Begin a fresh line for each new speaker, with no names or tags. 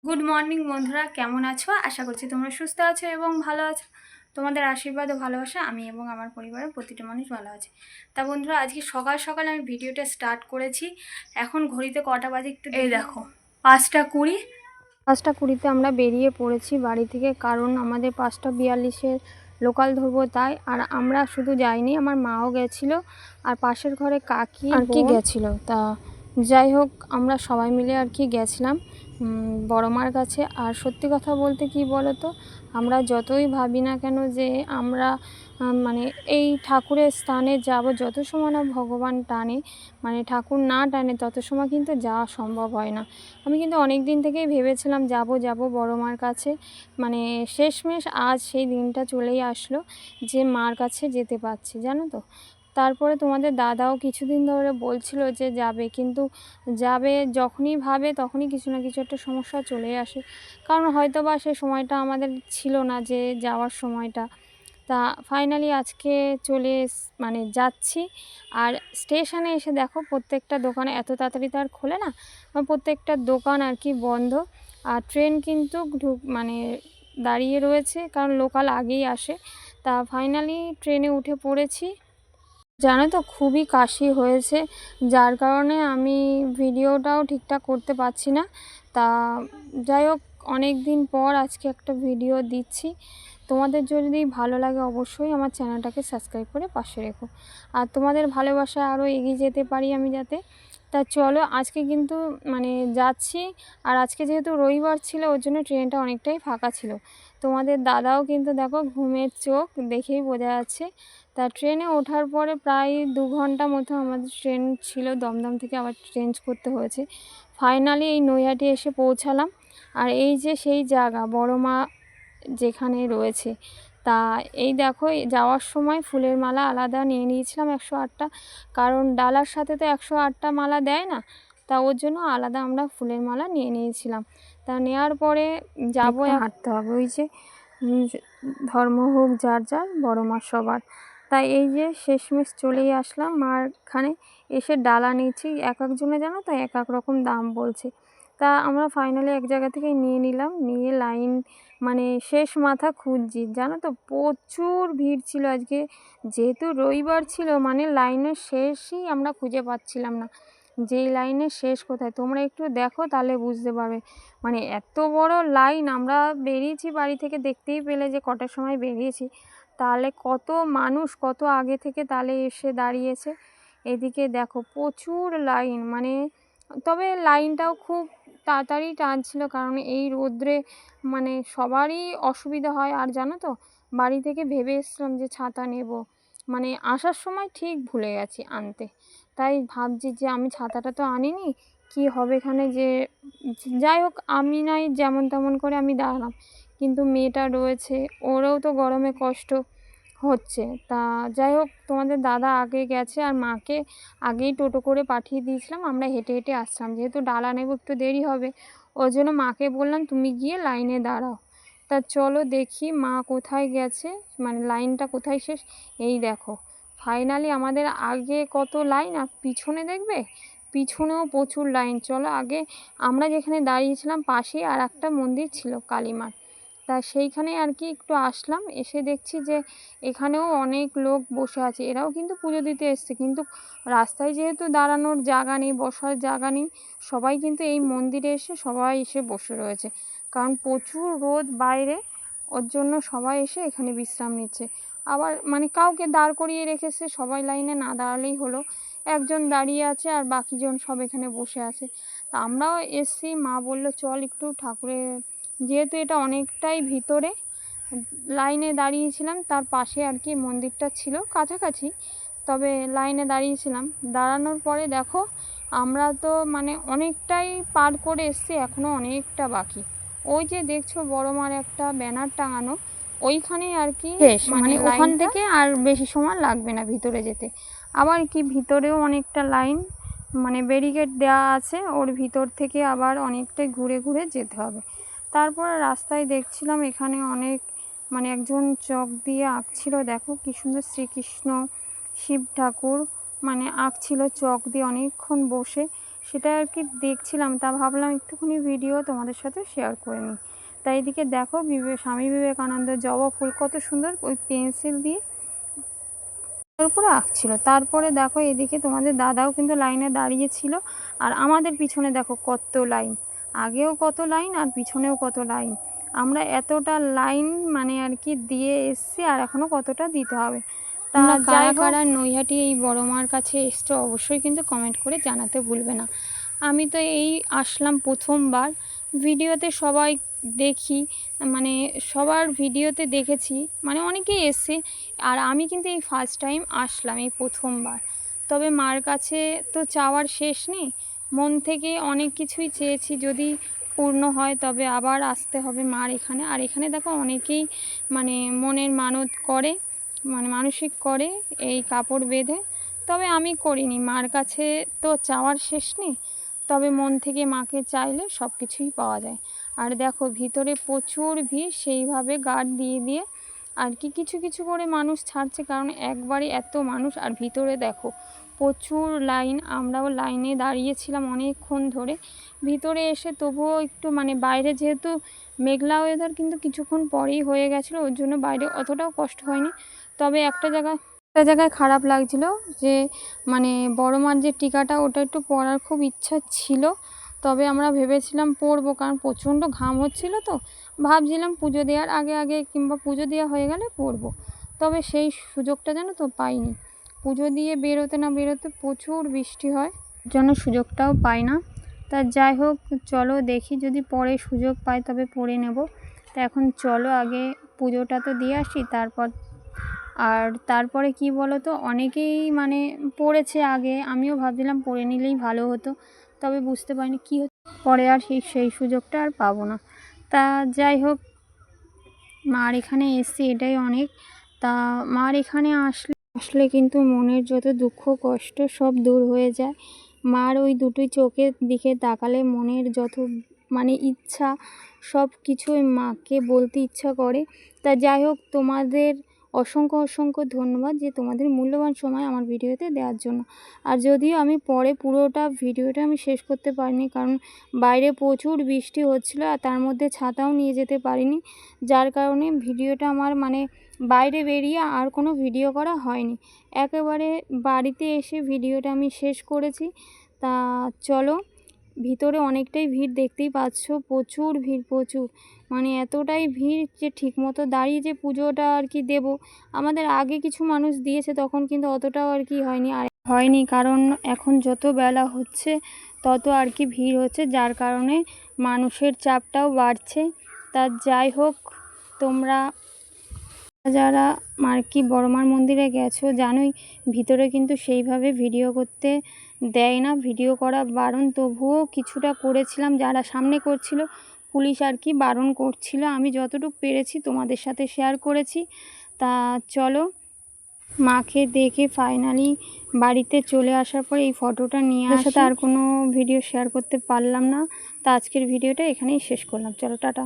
Good morning বন্ধুরা, কেমন আছো? আশা করছি তোমরা সুস্থ আছো এবং ভালো আছো। তোমাদের আশীর্বাদ ও ভালোবাসা আমি এবং আমার পরিবারের প্রতিটা মানুষ ভালো আছে। তা বন্ধুরা, আজকে সকাল সকাল আমি ভিডিওটা স্টার্ট করেছি। এখন ঘড়িতে কটা বাজে একটু এই দেখো, 5:20। 5:20-তে আমরা বেরিয়ে পড়েছি বাড়ি থেকে, কারণ আমাদের 5:42-এর লোকাল ধরবো তাই। আর আমরা শুধু যাইনি, আমার মাও গেছিলো আর পাশের ঘরে কাকি আর কি গেছিলো। তা যাই হোক, আমরা সবাই মিলে আর কি গেছিলাম বড় মার কাছে। আর সত্যি কথা বলতে কি বলো তো, আমরা যতই ভাবি না কেন যে আমরা মানে এই ঠাকুরের স্থানে যাব, যত সময় না ভগবান টানে, মানে ঠাকুর না টানে, তত সময় কিন্তু যাওয়া সম্ভব হয় না। আমি কিন্তু অনেক দিন থেকেই ভেবেছিলাম যাব বড় মার কাছে, মানে শেষমেশ আজ সেই দিনটা চলেই আসলো যে মার কাছে যেতে পারছি, জানো তো। তারপরে তোমাদের দাদাও কিছুদিন ধরে বলছিল যে যাবে, কিন্তু যাবে যখনই ভাবে তখনই কিছু না কিছু একটা সমস্যা চলে আসে। কারণ হয়তো বা সে সময়টা আমাদের ছিল না, যে যাওয়ার সময়টা। তা ফাইনালি আজকে মানে যাচ্ছি। আর স্টেশনে এসে দেখো, প্রত্যেকটা দোকানে এত তাড়াতাড়ি তো আর খোলে না, প্রত্যেকটা দোকান আর কি বন্ধ। আর ট্রেন কিন্তু মানে দাঁড়িয়ে রয়েছে, কারণ লোকাল আগেই আসে। তা ফাইনালি ট্রেনে উঠে পড়েছি। জানো তো, খুবই কাশি হয়েছে, যার কারণে আমি ভিডিওটাও ঠিকঠাক করতে পারছি না। তা যাই হোক, অনেক দিন পর আজকে একটা ভিডিও দিচ্ছি। তোমাদের যদি ভালো লাগে অবশ্যই আমার চ্যানেলটাকে সাবস্ক্রাইব করে পাশে রেখো, আর তোমাদের ভালোবাসায় আরও এগিয়ে যেতে পারি আমি যাতে। তা চলো, আজকে কিন্তু মানে যাচ্ছি। আর আজকে যেহেতু রবিবার ছিল, ওর জন্য ট্রেনটা অনেকটাই ফাঁকা ছিল। তোমাদের দাদাও কিন্তু দেখো ঘুমের চোখ দেখেই বোঝা যাচ্ছে। তা ট্রেনে ওঠার পরে প্রায় 2 ঘন্টা মতো আমাদের ট্রেন ছিল, দমদম থেকে আবার চেঞ্জ করতে হয়েছে। ফাইনালি এই নৈহাটি এসে পৌঁছালাম। আর এই যে সেই জায়গা বড় মা যেখানে রয়েছে, তা এই দেখো, যাওয়ার সময় ফুলের মালা আলাদা নিয়ে নিয়েছিলাম 108টা, কারণ ডালার সাথে তো 108টা মালা দেয় না। তা ওর জন্য আলাদা আমরা ফুলের মালা নিয়ে নিয়েছিলাম। তা নেওয়ার পরে যাবো, হাঁটতে হবে। ওই যে ধর্ম হোক যার যার, বড় মা সবার। তাই এই যে শেষমেশ চলেই আসলাম মারখানে। এসে ডালা নিচ্ছি, এক একজনে জানো তো এক এক রকম দাম বলছে। তা আমরা ফাইনালি এক জায়গা থেকে নিয়ে নিলাম, নিয়ে লাইন মানে শেষ মাথা খুঁজছি, জানো তো প্রচুর ভিড় ছিল আজকে। যেহেতু রবিবার ছিল, মানে লাইনের শেষই আমরা খুঁজে পাচ্ছিলাম না, যেই লাইনের শেষ কোথায়। তোমরা একটু দেখো, তাহলে বুঝতে পারবে। মানে এত বড় লাইন, আমরা বেরিয়েছি বাড়ি থেকে, দেখতেই পেলে যে কটার সময় বেরিয়েছি। তাহলে কত মানুষ কত আগে থেকে তাহলে এসে দাঁড়িয়েছে। এদিকে দেখো প্রচুর লাইন, মানে তবে লাইনটাও খুব তাড়াতাড়ি টানছিল, কারণ এই রোদ্রে মানে সবারই অসুবিধা হয়। আর জানো তো, বাড়ি থেকে ভেবে এসেছিলাম যে ছাতা নেব, মানে আসার সময় ঠিক ভুলে গেছি আনতে। তাই ভাবছি যে আমি ছাতাটা তো আনিনি, কি হবে এখানে যে। যাই হোক, আমি নাই যেমন তেমন করে আমি দাঁড়ালাম, কিন্তু মেয়েটা রয়েছে, ওরও তো গরমে কষ্ট হচ্ছে। তা যাই হোক, তোমাদের দাদা আগে গেছে আর মাকে আগেই টোটো করে পাঠিয়ে দিয়েছিলাম, আমরা হেঁটে হেঁটে আসলাম। যেহেতু ডালা নেব একটু দেরি হবে, ওই জন্য মাকে বললাম তুমি গিয়ে লাইনে দাঁড়াও। তা চলো দেখি মা কোথায় গেছে, মানে লাইনটা কোথায় শেষ। এই দেখো ফাইনালি আমাদের আগে কত লাইন, আর পিছনে দেখবে পিছনেও প্রচুর লাইন। চলো আগে, আমরা যেখানে দাঁড়িয়েছিলাম পাশেই আর একটা মন্দির ছিল কালীমার, তা সেইখানে আর কি একটু আসলাম। এসে দেখছি যে এখানেও অনেক লোক বসে আছে, এরাও কিন্তু পুজো দিতে এসছে। কিন্তু রাস্তায় যেহেতু দাঁড়ানোর জায়গা নেই, বসার জায়গা নেই, সবাই কিন্তু এই মন্দিরে এসে সবাই এসে বসে রয়েছে, কারণ প্রচুর রোদ বাইরে, ওর জন্য সবাই এসে এখানে বিশ্রাম নিচ্ছে। আবার মানে কাউকে দাঁড় করিয়ে রেখেছে, সবাই লাইনে না দাঁড়ালেই হলো। একজন দাঁড়িয়ে আছে আর বাকিজন সব এখানে বসে আছে। তা আমরাও এসছি, মা বলল চল একটু ঠাকুরের, যেহেতু এটা অনেকটাই ভিতরে, লাইনে দাঁড়িয়েছিলাম তার পাশে আর কি মন্দিরটা ছিল কাছাকাছি। তবে লাইনে দাঁড়িয়েছিলাম, দাঁড়ানোর পরে দেখো আমরা তো মানে অনেকটাই পার করে এসছি, এখনও অনেকটা বাকি। ওই যে দেখছো বড় মার একটা ব্যানার টাঙানো, ওইখানেই আর কি শেষ, মানে ওখান থেকে আর বেশি সময় লাগবে না ভিতরে যেতে। আবার কি ভিতরেও অনেকটা লাইন, মানে ব্যারিকেড দেওয়া আছে, ওর ভিতর থেকে আবার অনেকটাই ঘুরে ঘুরে যেতে হবে। তারপরে রাস্তায় দেখছিলাম এখানে অনেক, মানে একজন চক দিয়ে আঁকছিল, দেখো কি সুন্দর শ্রীকৃষ্ণ শিব ঠাকুর মানে আঁকছিল চক দিয়ে অনেকক্ষণ বসে। সেটা আর কি দেখছিলাম, তা ভাবলাম একটুখানি ভিডিও তোমাদের সাথে শেয়ার করে নিই। তাই এদিকে দেখো স্বামী বিবেকানন্দ জবা ফুল কত সুন্দর ওই পেন্সিল দিয়ে তার উপরে আঁকছিল। তারপরে দেখো এদিকে তোমাদের দাদাও কিন্তু লাইনে দাঁড়িয়েছিল, আর আমাদের পিছনে দেখো কত লাইন, আগেও কত লাইন আর পিছনেও কত লাইন। আমরা এতটা লাইন মানে আর কি দিয়ে এসছি, আর এখনও কতটা দিতে হবে। তা কারা কারা নৈহাটি এই বড় মার কাছে এসছো অবশ্যই কিন্তু কমেন্ট করে জানাতে ভুলবে না। আমি তো এই আসলাম প্রথমবার, ভিডিওতে সবাই দেখি, মানে সবার ভিডিওতে দেখেছি, মানে অনেকেই এসছে, আর আমি কিন্তু এই ফার্স্ট টাইম আসলাম, এই প্রথমবার। তবে মার কাছে তো চাওয়ার শেষ নেই, মন থেকে অনেক কিছুই চেয়েছি, যদি পূর্ণ হয় তবে আবার আসতে হবে মার এখানে। আর এখানে দেখো অনেকেই মানে মনের মানত করে, মানে মানসিক করে এই কাপড় বেঁধে। তবে আমি করিনি, মার কাছে তো চাওয়ার শেষ নেই, তবে মন থেকে মাকে চাইলে সব কিছুই পাওয়া যায়। আর দেখো ভিতরে প্রচুর ভিড়, সেইভাবে গার্ড দিয়ে দিয়ে আর কি কিছু কিছু করে মানুষ ছাড়ছে, কারণ একবারে এত মানুষ। আর ভিতরে দেখো প্রচুর লাইন, আমরাও লাইনে দাঁড়িয়েছিলাম অনেকক্ষণ ধরে। ভিতরে এসে তবুও একটু মানে বাইরে যেহেতু মেঘলা ওয়েদার, কিন্তু কিছুক্ষণ পরেই হয়ে গেছিলো, ওর জন্য বাইরে অতটাও কষ্ট হয়নি। তবে একটা জায়গায় খারাপ লাগছিল, যে মানে বড় মার যে টিকাটা ওটা একটু পরার খুব ইচ্ছা ছিল, তবে আমরা ভেবেছিলাম পরবো, কারণ প্রচণ্ড ঘাম হচ্ছিলো, তো ভাবছিলাম পুজো দেওয়ার আগে আগে কিংবা পুজো দেওয়া হয়ে গেলে পরবো। তবে সেই সুযোগটা যেন তো পাইনি, পুজো দিয়ে বেরোতে না বেরোতে প্রচুর বৃষ্টি হয়, জন্য সুযোগটাও পাই না। তা যাই হোক, চলো দেখি যদি পরে সুযোগ পাই তবে পরে নেব। তা এখন চলো আগে পুজোটা তো দিয়ে আসি, তারপরে কি বলো তো, অনেকেই মানে পড়েছে আগে, আমিও ভাবছিলাম পড়ে নিলেই ভালো হতো, তবে বুঝতে পারিনি কী হচ্ছে, পরে আর সেই সুযোগটা আর পাবো না। তা যাই হোক, মার এখানে এসছি এটাই অনেক। তা মার এখানে আসলে কিন্তু মনের যত দুঃখ কষ্ট সব দূর হয়ে যায়। মার ওই দুটোই চোখের দিকে তাকালে মনের যত মানে ইচ্ছা সব কিছুই মাকে বলতে ইচ্ছা করে। তা যাই হোক, তোমাদের অসংখ্য অসংখ্য ধন্যবাদ যে তোমাদের মূল্যবান সময় আমার ভিডিওতে দেওয়ার জন্য। আর যদিও আমি পরে পুরোটা ভিডিওটা আমি শেষ করতে পারিনি, কারণ বাইরে প্রচুর বৃষ্টি হচ্ছিল, আর তার মধ্যে ছাতাও নিয়ে যেতে পারিনি, যার কারণে ভিডিওটা আমার মানে বাইরে বেরিয়ে আর কোনো ভিডিও করা হয়নি, একেবারে বাড়িতে এসে ভিডিওটা আমি শেষ করেছি। তা চলো, ভিতরে অনেকটাই ভিড় দেখতেই পাচ্ছ, প্রচুর ভিড়, প্রচুর মানে এতটাই ভিড় যে ঠিকমতো দাঁড়িয়ে যে পুজোটা আর কি দেব, আমাদের আগে কিছু মানুষ দিয়েছে, তখন কিন্তু অতটাও আর কি হয়নি, কারণ এখন যত বেলা হচ্ছে তত আর কি ভিড় হচ্ছে, যার কারণে মানুষের চাপটাও বাড়ছে। তা যাই হোক, তোমরা যারা মার্কি বড়মার মন্দিরে গেছো জানোই, ভিতরে কিন্তু সেইভাবে ভিডিও করতে দেয় না, ভিডিও করা বারণ, তবুও কিছুটা করেছিলাম, যারা সামনে করছিল পুলিশ আর কি বারণ করছিল, আমি যতটুকু পেরেছি তোমাদের সাথে শেয়ার করেছি। তা চলো, মাকে দেখে ফাইনালি বাড়িতে চলে আসার পরে এই ফটোটা নিয়ে সাথে আর কোনো ভিডিও শেয়ার করতে পারলাম না। তা আজকের ভিডিওটা এখানেই শেষ করলাম, চলো টাটা।